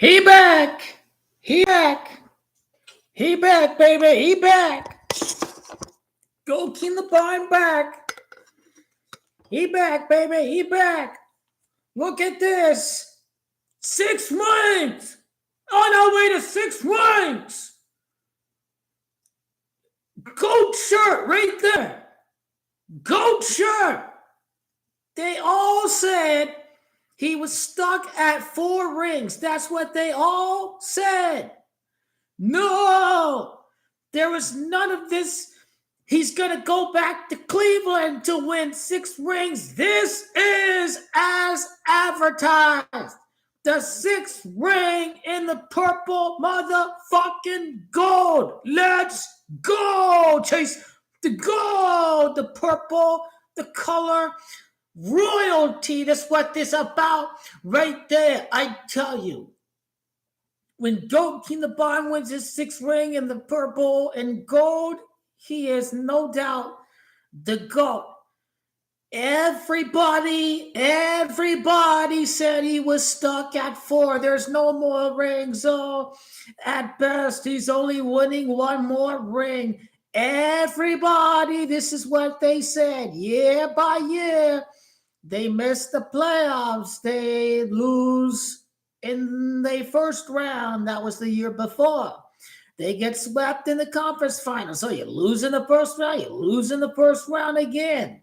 He back. He back. He back, baby. He back. Go King the Barn back. He back, baby. He back. Look at this. 6 rings. On our way to 6 rings. Goat shirt right there. Goat shirt. They all said he was stuck at 4 rings. That's what they all said. No, there was none of this. He's going to go back to Cleveland to win 6 rings. This is as advertised. The 6th ring in the purple motherfucking gold. Let's go, Chase. The gold, the purple, the color, royalty. That's what this about right there. I tell you. When Goat King the Barn wins his 6th ring in the purple and gold, he is no doubt the GOAT. Everybody said he was stuck at 4. There's no more rings. Oh, at best, he's only winning 1 more ring. Everybody, this is what they said. Year by year, they miss the playoffs. They lose in the first round. That was the year before. They get swept in the conference finals. So you lose in the first round, you lose in the first round again.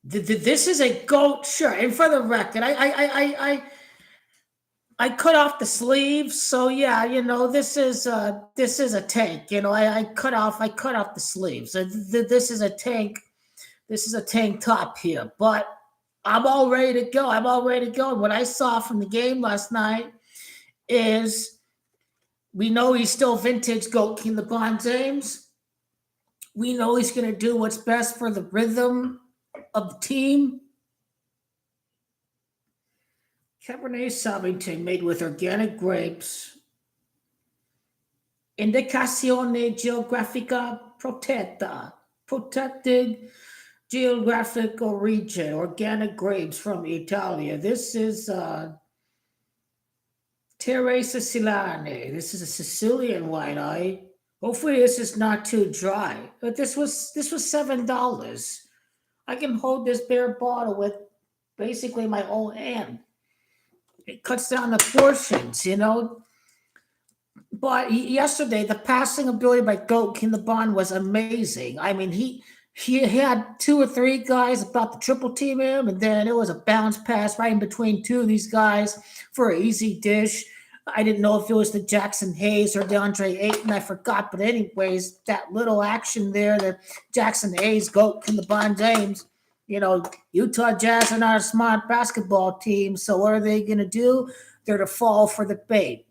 This is a GOAT shirt. And for the record, I cut off the sleeves. So yeah, this is a tank. I cut off the sleeves. This is a tank. This is a tank top here, but I'm all ready to go. And what I saw from the game last night is we know he's still vintage GOAT King LeBron James. We know he's going to do what's best for the rhythm of the team. Cabernet Sauvignon made with organic grapes. Indicazione geografica protetta. Protected geographical region, organic grapes from Italia. This is Terre Siciliane. This is a Sicilian wine. Hopefully this is not too dry. But this was $7. I can hold this bare bottle with basically my own hand. It cuts down the portions, But yesterday, the passing ability by Goat King LeBron was amazing. I mean, he had 2 or 3 guys about to triple team him, and then it was a bounce pass right in between 2 of these guys for an easy dish. I didn't know if it was the Jackson Hayes or DeAndre Ayton. I forgot. But anyways, that little action there, the Jackson Hayes, Goat King LeBron James, Utah Jazz are not a smart basketball team. So what are they going to do? They're to fall for the bait.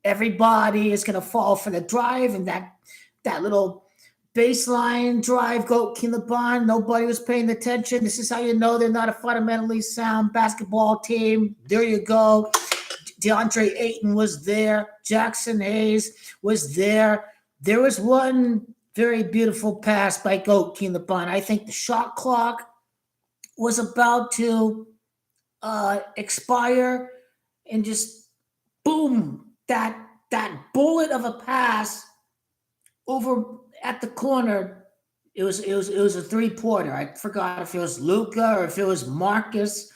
Everybody is going to fall for the drive, and that little baseline drive, Goat King LeBron, nobody was paying attention. This is how you know they're not a fundamentally sound basketball team. There you go. DeAndre Ayton was there. Jackson Hayes was there. There was one very beautiful pass by Goat King LeBron. I think the shot clock was about to expire, and just boom, that bullet of a pass over at the corner. It was a 3-pointer. I forgot if it was Luka or if it was Marcus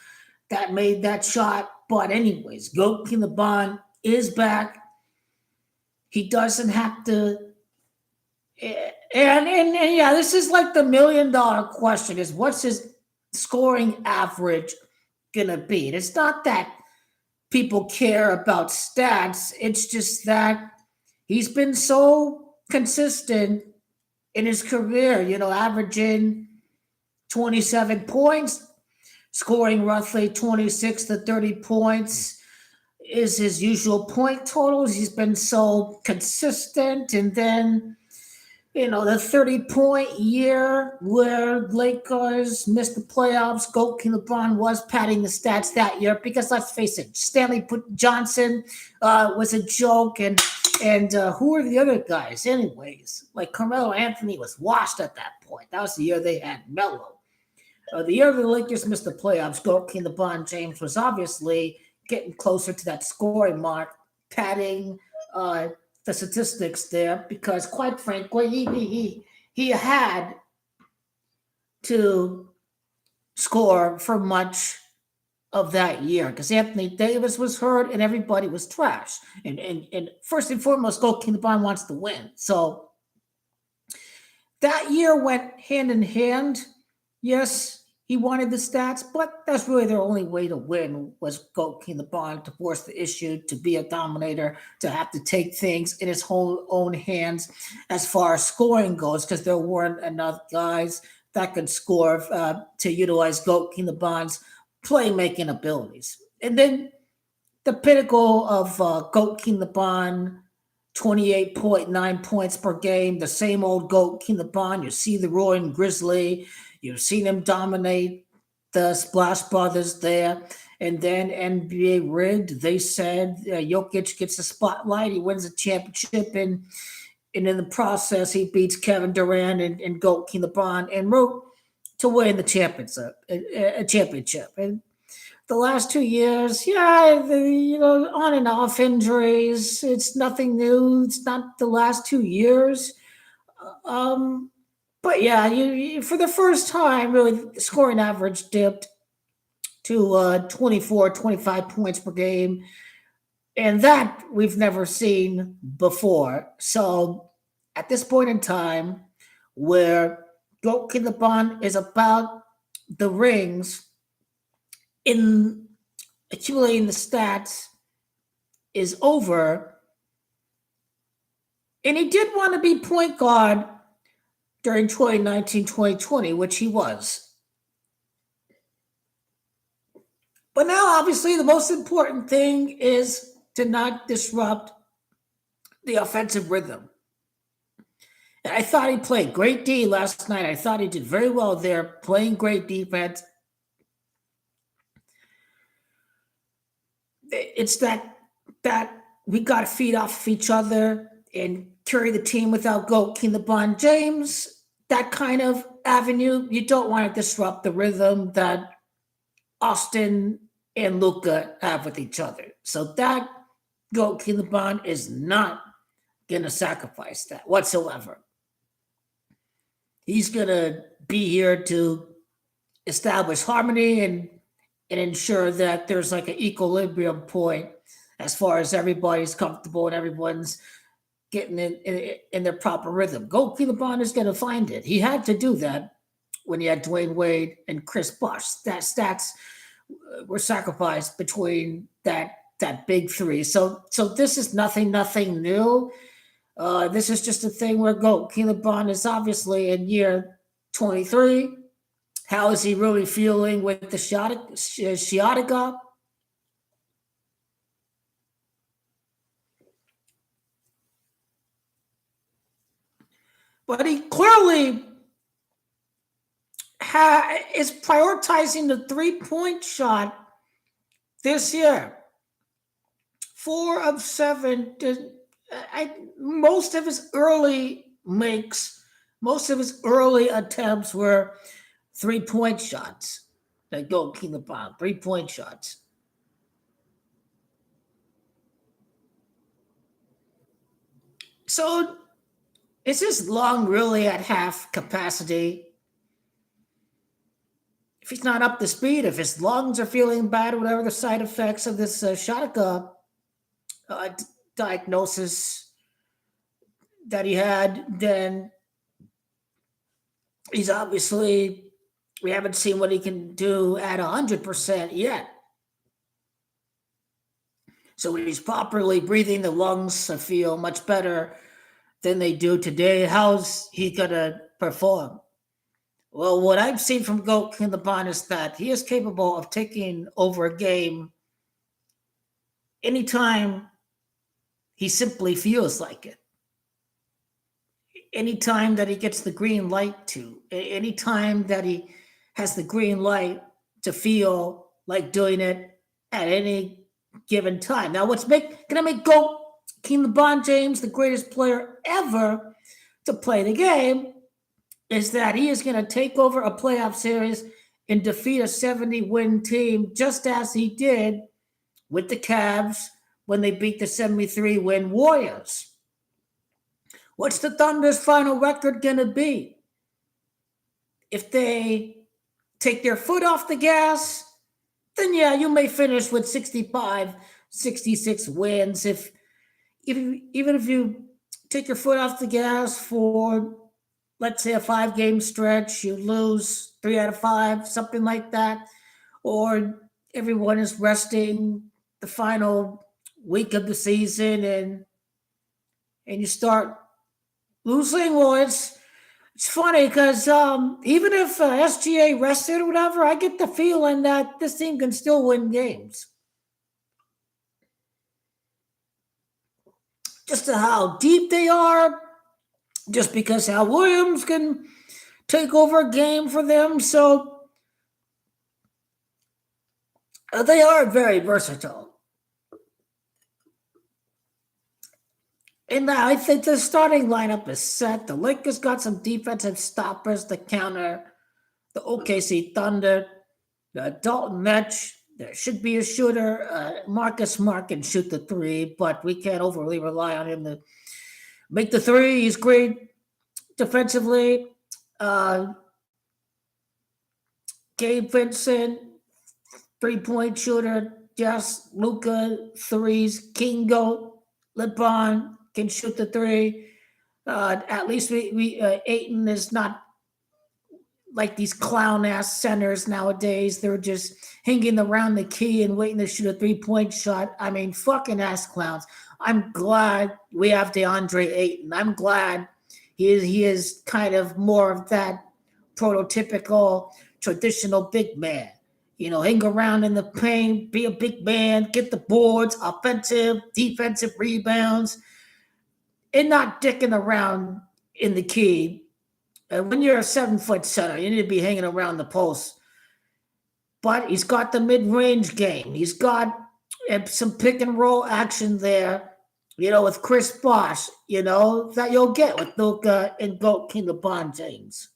that made that shot. But anyways, Goat King LeBron is back. He doesn't have to. And yeah, this is like the $1 million question: is what's his scoring average gonna be? And it's not that people care about stats. It's just that he's been so consistent in his career, averaging 27 points, scoring roughly 26 to 30 points is his usual point totals. He's been so consistent. And then, the 30-point year where Lakers missed the playoffs, Goat King LeBron was padding the stats that year because, let's face it, Stanley Johnson was a joke, and who were the other guys anyways? Like Carmelo Anthony was washed at that point. That was the year they had Melo. The year the Lakers missed the playoffs, Goat King LeBron James was obviously getting closer to that scoring mark, padding uh, the statistics there because, quite frankly, he had to score for much of that year because Anthony Davis was hurt and everybody was trash. And first and foremost, goalkeeper Bond wants to win. So that year went hand in hand. Yes, he wanted the stats, but that's really their only way to win was goalkeeping the Bond to force the issue, to be a dominator, to have to take things in his own hands as far as scoring goes, because there weren't enough guys that could score to utilize goalkeeping the Bond's playmaking abilities. And then the pinnacle of Goat King the Bond, 28.9 points per game, the same old Goat King the Bond. You see the Roaring Grizzly. You've seen him dominate the Splash Brothers there. And then NBA rigged. They said Jokic gets the spotlight. He wins the championship. And in the process, he beats Kevin Durant and Goat King the Bond and wrote to win the championship. A championship. And the last 2 years, yeah, on and off injuries. It's nothing new. It's not the last 2 years. Um, but yeah, for the first time, really, the scoring average dipped to 24, 25 points per game. And that we've never seen before. So at this point in time, where Goat King the Bond is about the rings in accumulating the stats is over. And he did want to be point guard during 2019-2020, which he was. But now, obviously, the most important thing is to not disrupt the offensive rhythm. And I thought he played great D last night. I thought he did very well there, playing great defense. It's that we got to feed off of each other and carry the team without Goat King LeBron James. That kind of avenue, you don't want to disrupt the rhythm that Austin and Luka have with each other. So that Goat King LeBron is not going to sacrifice that whatsoever. He's going to be here to establish harmony and ensure that there's like an equilibrium point as far as everybody's comfortable and everyone's getting in their proper rhythm. Goat King LeBron is going to find it. He had to do that when he had Dwayne Wade and Chris Bosh. That stats were sacrificed between that big three. So this is nothing new. This is just a thing where Goat King LeBron is obviously in year 23. How is he really feeling with the sciatica? But he clearly is prioritizing the three-point shot this year. 4 of 7. Most of his early attempts were three-point shots that go King LeBron. 3-point shots. So is his lung really at half capacity? If he's not up to speed, if his lungs are feeling bad, or whatever the side effects of this sciatica diagnosis that he had, then he's obviously, we haven't seen what he can do at 100% yet. So when he's properly breathing, the lungs feel much better than they do today. How's he going to perform? Well, what I've seen from Goat King LeBron is that he is capable of taking over a game anytime he simply feels like it. Anytime that he gets the green light to, anytime that he has the green light to feel like doing it at any given time. Now, what's going to make Goat King LeBron James the greatest player ever to play the game is that he is going to take over a playoff series and defeat a 70-win team just as he did with the Cavs when they beat the 73-win Warriors. What's the Thunder's final record going to be? If they take their foot off the gas, then yeah, you may finish with 65, 66 wins. Even if you take your foot off the gas for, let's say, a 5-game stretch, you lose 3 out of 5, something like that, or everyone is resting the final week of the season and you start losing. Well, it's funny because even if SGA rested or whatever, I get the feeling that this team can still win games. Just to how deep they are, just because Al Williams can take over a game for them. So they are very versatile. And I think the starting lineup is set. The Lakers got some defensive stoppers to counter the OKC Thunder. Dalton Metch, there should be a shooter. Marcus Smart can shoot the three, but we can't overly rely on him to make the three. He's great defensively. Gabe Vincent, 3-point shooter. Yes, Luka, threes. Kingo, LeBron can shoot the three. At least Ayton is not like these clown ass centers nowadays. They're just hanging around the key and waiting to shoot a 3-point shot. I mean, fucking ass clowns. I'm glad we have DeAndre Ayton. I'm glad he is kind of more of that prototypical traditional big man. Hang around in the paint, be a big man, get the boards, offensive, defensive rebounds, and not dicking around in the key. When you're a 7-foot center, you need to be hanging around the post. But he's got the mid-range game. He's got some pick and roll action there, with Chris Bosh, that you'll get with Luka and Goat King LeBron James.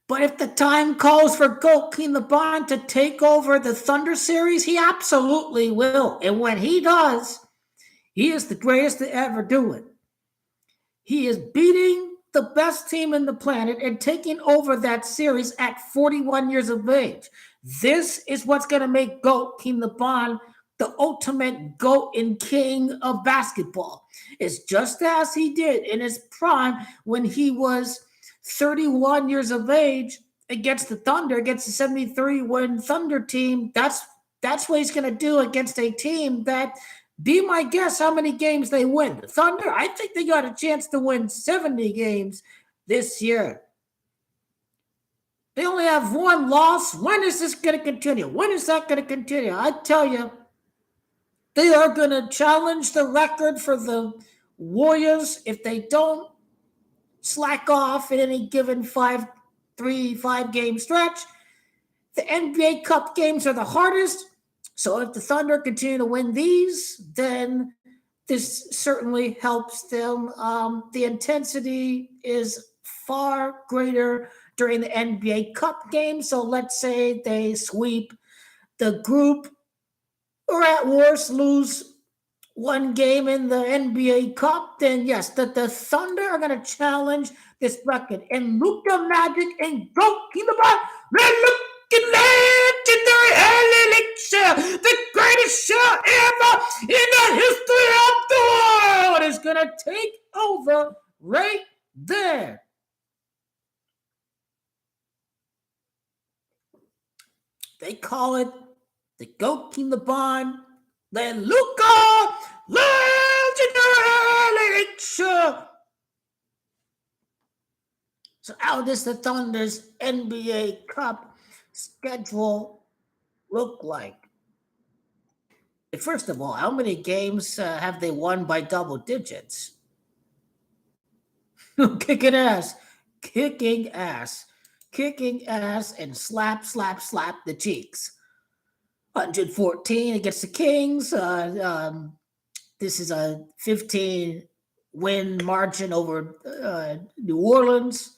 But if the time calls for Goat King LeBron to take over the Thunder series, he absolutely will. And when he does, he is the greatest to ever do it. He is beating the best team in the planet and taking over that series at 41 years of age. This is what's going to make Goat King LeBron the ultimate GOAT and king of basketball. It's just as he did in his prime when he was 31 years of age against the Thunder, against the 73-win Thunder team. That's what he's going to do against a team that, be my guess how many games they win. The Thunder, I think they got a chance to win 70 games this year. They only have one loss. When is this going to continue? When is that going to continue? I tell you, they are going to challenge the record for the Warriors if they don't slack off in any given 5-game stretch. The NBA Cup games are the hardest. So if the Thunder continue to win these, then this certainly helps them. The intensity is far greater during the NBA Cup game. So let's say they sweep the group or at worst lose one game in the NBA Cup, then yes, the Thunder are going to challenge this record. And Luka Magic and Goat King LeBron, they're looking legendary elixir, the greatest show ever in the history of the world is going to take over right there. They call it the Goat King LeBron, the Luka legendary elixir. So how does the Thunder's NBA Cup schedule look like? First of all, how many games have they won by double digits? Kicking ass, and slap the cheeks. 114 against the Kings. This is a 15-win margin over New Orleans.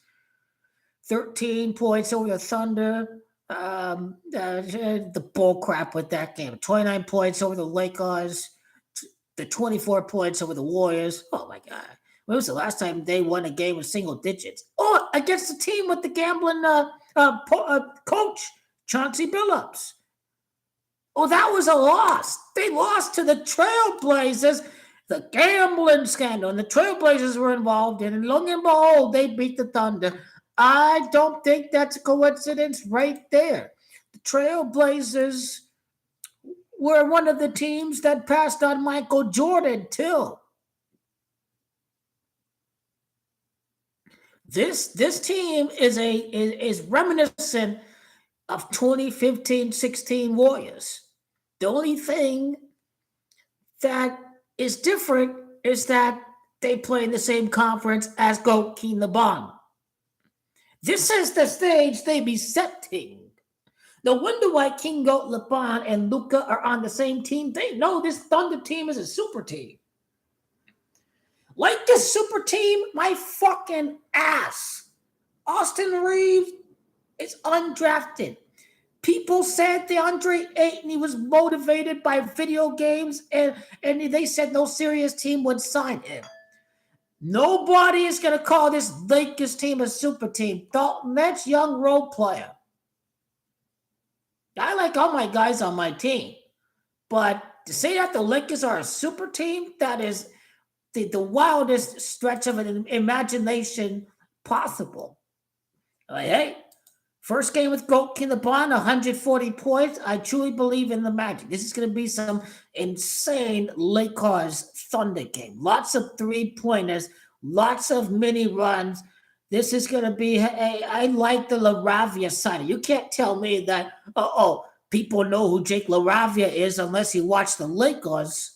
13 points over the Thunder. The bull crap with that game. 29 points over the Lakers, the 24 points over the Warriors. Oh my God. When was the last time they won a game with single digits? Oh, against the team with the gambling coach, Chauncey Billups. Oh, that was a loss. They lost to the Trailblazers, the gambling scandal, and the Trailblazers were involved in it. And lo and behold, they beat the Thunder. I don't think that's a coincidence right there. The Trailblazers were one of the teams that passed on Michael Jordan, too. This team is reminiscent of 2015-16 Warriors. The only thing that is different is that they play in the same conference as Goat King LeBron. This is the stage they be setting. No wonder why King Goat LeBron and Luka are on the same team. They know this Thunder team is a super team. Like this super team, my fucking ass. Austin Reeves is undrafted. People said DeAndre Ayton, he was motivated by video games, and they said no serious team would sign him. Nobody is going to call this Lakers team a super team. Dalton, that's young role player. I like all my guys on my team. But to say that the Lakers are a super team, that is the wildest stretch of an imagination possible. Like, hey, first game with Goat King LeBron, 140 points. I truly believe in the Magic. This is going to be some insane Lakers Thunder game. Lots of three-pointers, lots of mini runs. This is going to be, I like the LaRavia side. You can't tell me that, people know who Jake LaRavia is unless you watch the Lakers.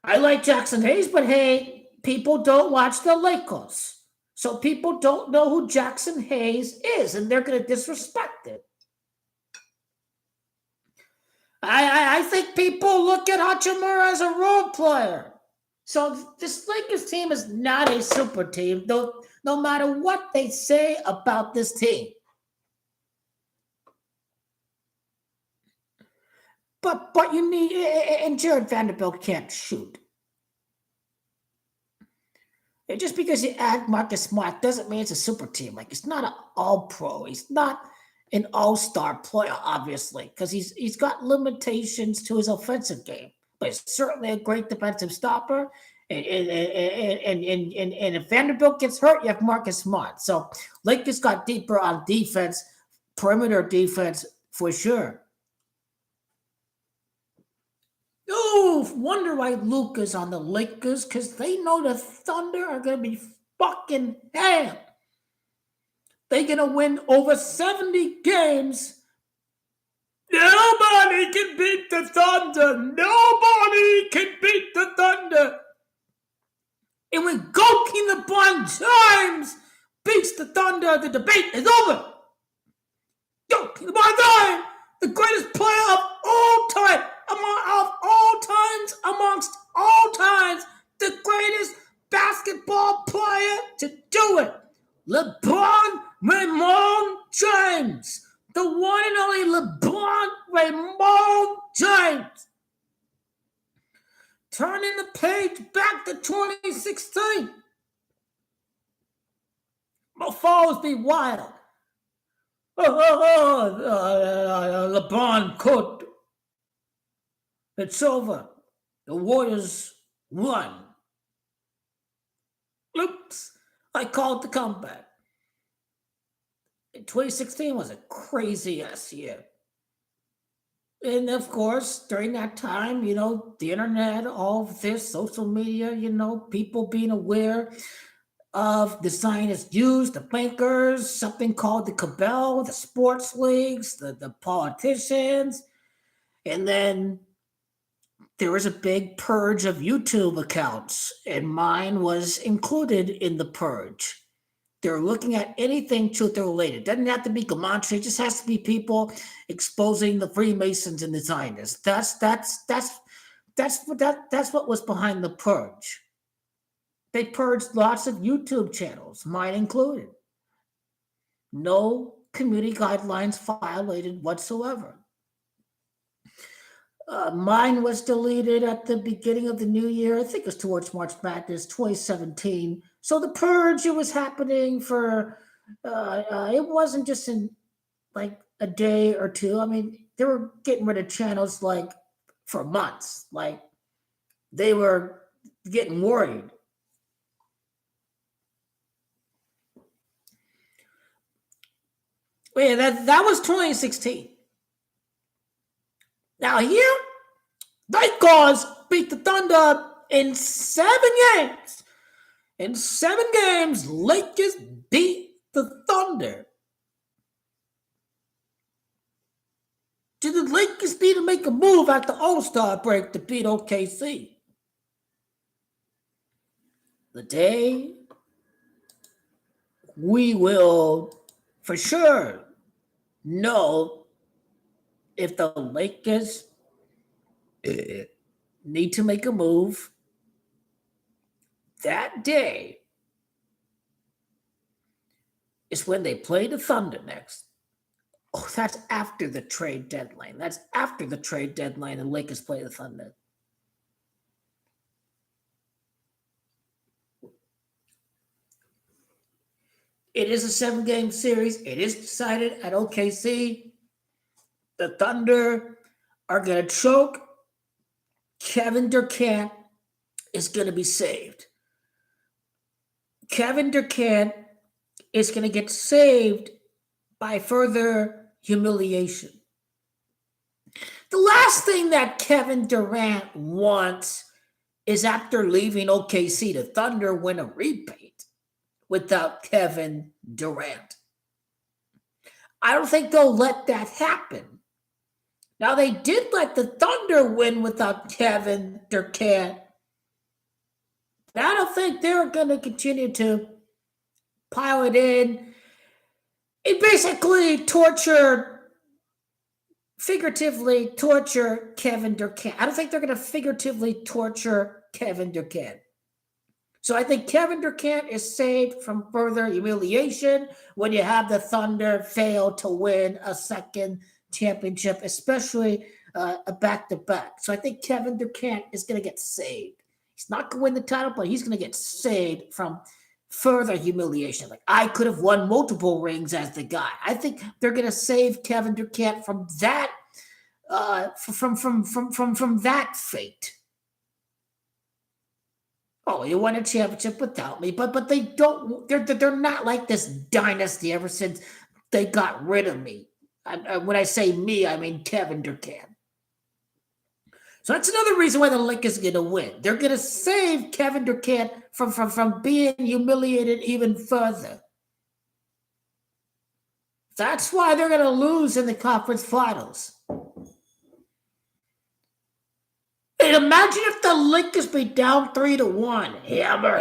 I like Jackson Hayes, but hey, people don't watch the Lakers. So people don't know who Jackson Hayes is, and they're going to disrespect it. I think people look at Hachimura as a role player. So this Lakers team is not a super team, though, no matter what they say about this team. But you need, and Jared Vanderbilt can't shoot. And just because you add Marcus Smart doesn't mean it's a super team. Like, it's not an all-pro. He's not an all-star player, obviously, because he's got limitations to his offensive game. But he's certainly a great defensive stopper. And if Vanderbilt gets hurt, you have Marcus Smart. So Lakers got deeper on defense, perimeter defense, for sure. Oh, wonder why Luka's on the Lakers, because they know the Thunder are going to be fucking ham. They're going to win over 70 games. Nobody can beat the Thunder. Nobody can beat the Thunder. And when Goat King LeBron James beats the Thunder, the debate is over. Goat King LeBron James, the greatest player of all time. Amongst all times, the greatest basketball player to do it. LeBron Raymond James. The one and only LeBron Raymond James. Turning the page back to 2016. My falls be wild. LeBron could. It's over. The Warriors won. Oops. I called the comeback. 2016 was a crazy-ass year. And, of course, during that time, the internet, all of this, social media, people being aware of the Zionists used, the bankers, something called the cabal, the sports leagues, the politicians. And then there was a big purge of YouTube accounts, and mine was included in the purge. They're looking at anything truth-related. Doesn't have to be Gamantre. It just has to be people exposing the Freemasons and the Zionists. That's what was behind the purge. They purged lots of YouTube channels, mine included. No community guidelines violated whatsoever. Mine was deleted at the beginning of the new year. I think it was towards March Madness 2017. So the purge, it was happening for, it wasn't just in like a day or two. I mean, they were getting rid of channels like for months. Like they were getting worried. Yeah, that was 2016. Now here, Lakers beat the Thunder in 7 games. In 7 games, Lakers beat the Thunder. Did the Lakers need to make a move at the All-Star break to beat OKC? The day we will for sure know if the Lakers need to make a move that day is when they play the Thunder next. Oh, that's after the trade deadline. That's after the trade deadline. The Lakers play the Thunder. It is a 7-game series. It is decided at OKC. The Thunder are going to choke. Kevin Durant is going to be saved. Kevin Durant is going to get saved by further humiliation. The last thing that Kevin Durant wants is after leaving OKC, the Thunder win a repeat without Kevin Durant. I don't think they'll let that happen. Now, they did let the Thunder win without Kevin Durant. But I don't think they're going to continue to pile it in. It basically figuratively torture Kevin Durant. I don't think they're going to figuratively torture Kevin Durant. So I think Kevin Durant is saved from further humiliation when you have the Thunder fail to win a second championship, especially a back-to-back. So I think Kevin Durant is going to get saved. He's not going to win the title, but he's going to get saved from further humiliation. Like, I could have won multiple rings as the guy. I think they're going to save Kevin Durant from that from that fate. Oh, you won a championship without me, but they don't. They're not like this dynasty ever since they got rid of me. When I say me, I mean Kevin Durant. So that's another reason why the Lakers are going to win. They're going to save Kevin Durant from being humiliated even further. That's why they're going to lose in the conference finals. And imagine if the Lakers be down 3-1. Hammer.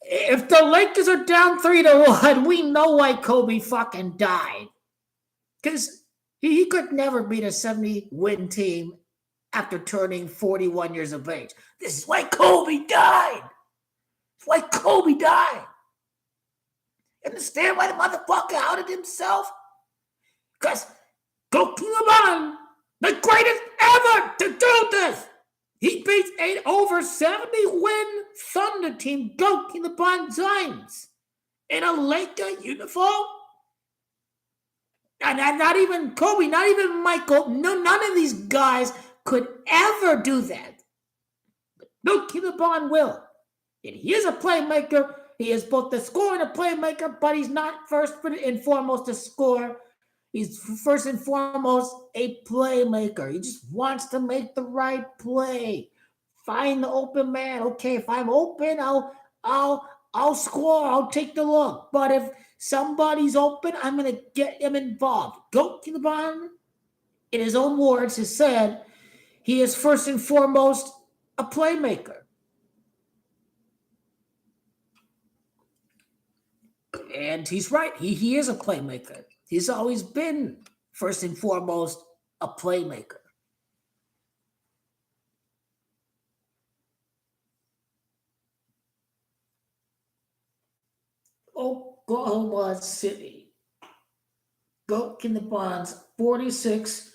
If the Lakers are down 3-1, we know why Kobe fucking died. Because he could never beat a 70-win team after turning 41 years of age. This is why Kobe died. It's why Kobe died. Understand why the motherfucker outed himself? Because Goku LeBron, the greatest ever to do this. He beats an over 70-win Thunder team, Goku LeBron James, in a Laker uniform. And not even Kobe, not even Michael, none of these guys could ever do that. But Goku LeBron will. And he is a playmaker. He is both the scorer and a playmaker, but he's not first and foremost a scorer. He's first and foremost a playmaker. He just wants to make the right play. Find the open man. Okay, if I'm open, I'll score. I'll take the look. But if somebody's open, I'm going to get him involved. Goku LeBron, in his own words, has said he is first and foremost a playmaker. And he's right. He is a playmaker. He's always been, first and foremost, a playmaker. Oklahoma City. Goat in the Bonds, 46.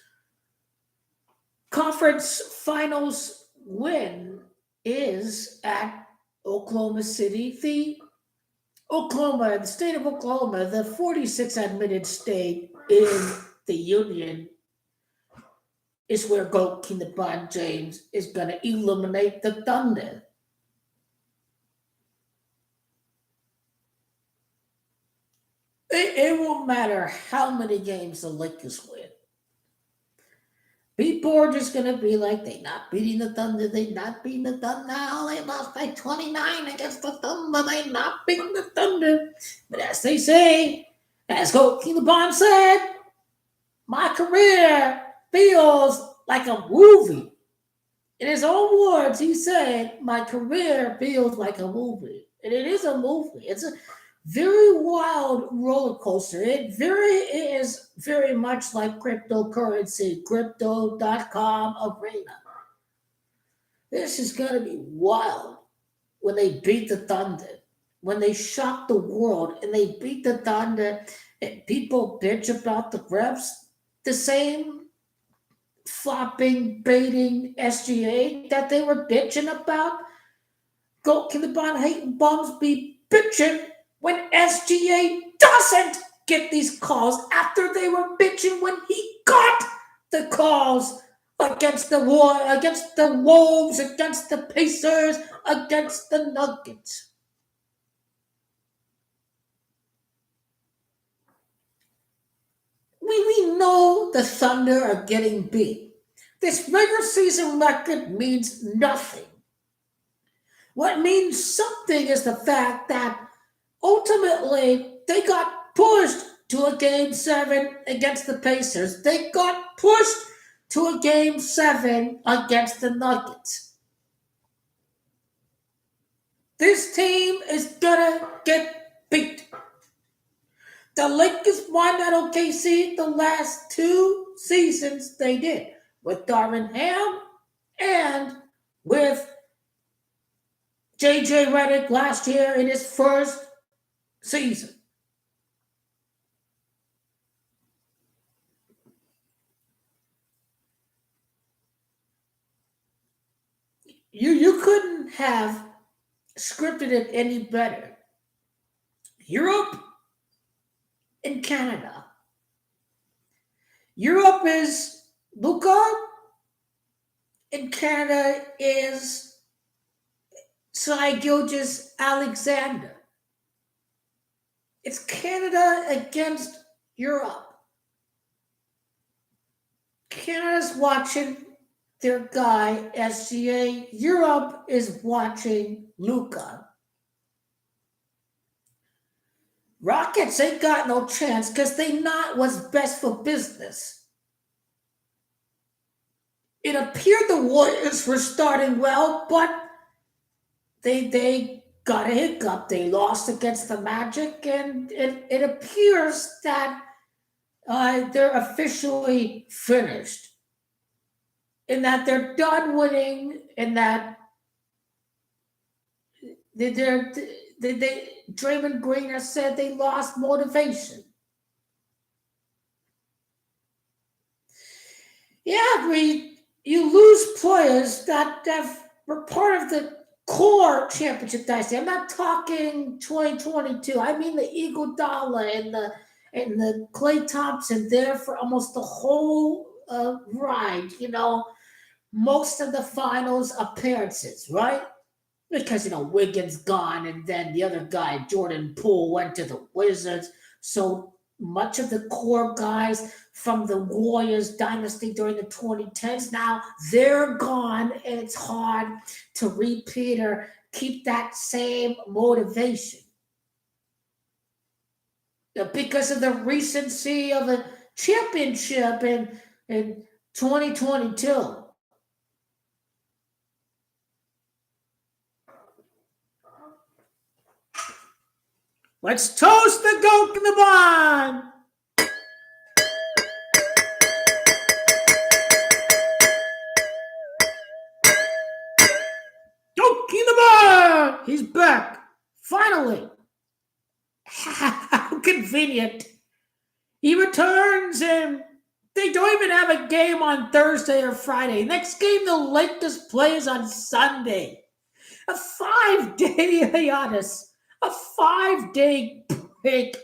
Conference Finals win is at Oklahoma City. The state of Oklahoma, the 46th admitted state in the Union, is where Goat King LeBron James is going to eliminate the Thunder. It won't matter how many games the Lakers win. People are just going to be like, they're not beating the Thunder. They're not beating the Thunder. Now they lost by 29 against the Thunder. They're not beating the Thunder. But as they say, as Goat King LeBron said, my career feels like a movie. In his own words, he said, my career feels like a movie. And it is a movie. It's a very wild roller coaster. It is very much like cryptocurrency, crypto.com arena. This is going to be wild when they beat the Thunder, when they shock the world and they beat the Thunder and people bitch about the refs, the same flopping, baiting SGA that they were bitching about. Can the Bond hating bums be bitching when SGA doesn't get these calls after they were bitching when he got the calls against the Wolves, against the Pacers, against the Nuggets? We know the Thunder are getting beat. This regular season record means nothing. What means something is the fact that ultimately they got pushed to a Game 7 against the Pacers. They got pushed to a Game 7 against the Nuggets. This team is gonna get beat. The Lakers won at OKC the last 2 seasons they did, with Darvin Ham and with JJ Redick last year in his first season. You couldn't have scripted it any better. Europe and Canada. Europe is Luka, and Canada is Shai Gilgeous-Alexander. It's Canada against Europe. Canada's watching their guy, SGA. Europe is watching Luka. Rockets ain't got no chance because they not what's best for business. It appeared the Warriors were starting well, but they got a hiccup. They lost against the Magic, and it appears that they're officially finished. In that they're done winning, in that Draymond Green has said they lost motivation. Yeah, you lose players that were part of the core championship dynasty. I'm not talking 2022. I mean the Iguodala and the Klay Thompson there for almost the whole ride. You know, most of the finals appearances, right? Because, Wiggins gone, and then the other guy, Jordan Poole, went to the Wizards. So much of the core guys from the Warriors dynasty during the 2010s, now they're gone, and it's hard to repeat or keep that same motivation. Because of the recency of a championship in 2022. Let's toast the goat in the bond. Goat in the bond. He's back. Finally. convenient. He returns and they don't even have a game on Thursday or Friday. Next game, the Lakers plays on Sunday. A 5-day hiatus. A 5-day break.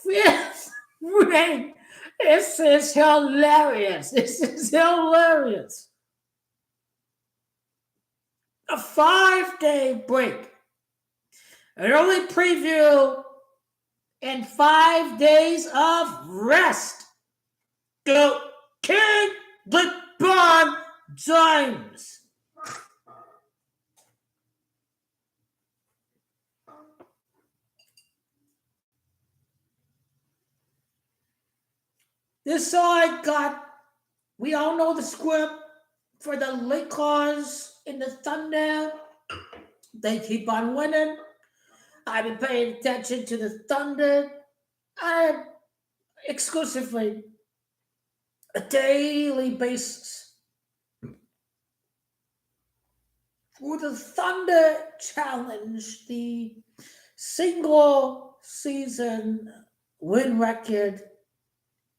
Fifth ring. This is hilarious. This is hilarious. A 5-day break. An early preview and 5 days of rest. Go King LeBron James. This side got, we all know the script for the Lakers and the Thunder. They keep on winning. I've been paying attention to the Thunder. I exclusively a daily basis. For the Thunder challenge the single season win record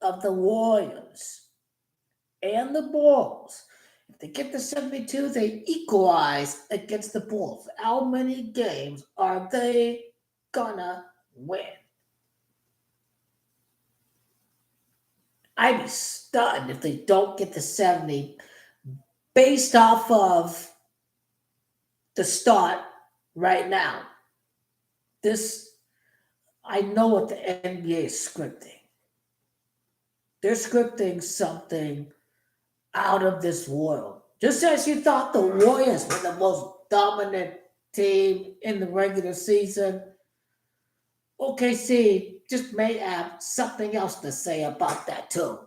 of the Warriors and the Bulls. If they get to 72, they equalize against the Bulls. How many games are they gonna win? I'd be stunned if they don't get to 70 based off of the start right now. This, I know what the NBA is scripting. They're scripting something out of this world. Just as you thought the Warriors were the most dominant team in the regular season, OKC just may have something else to say about that too.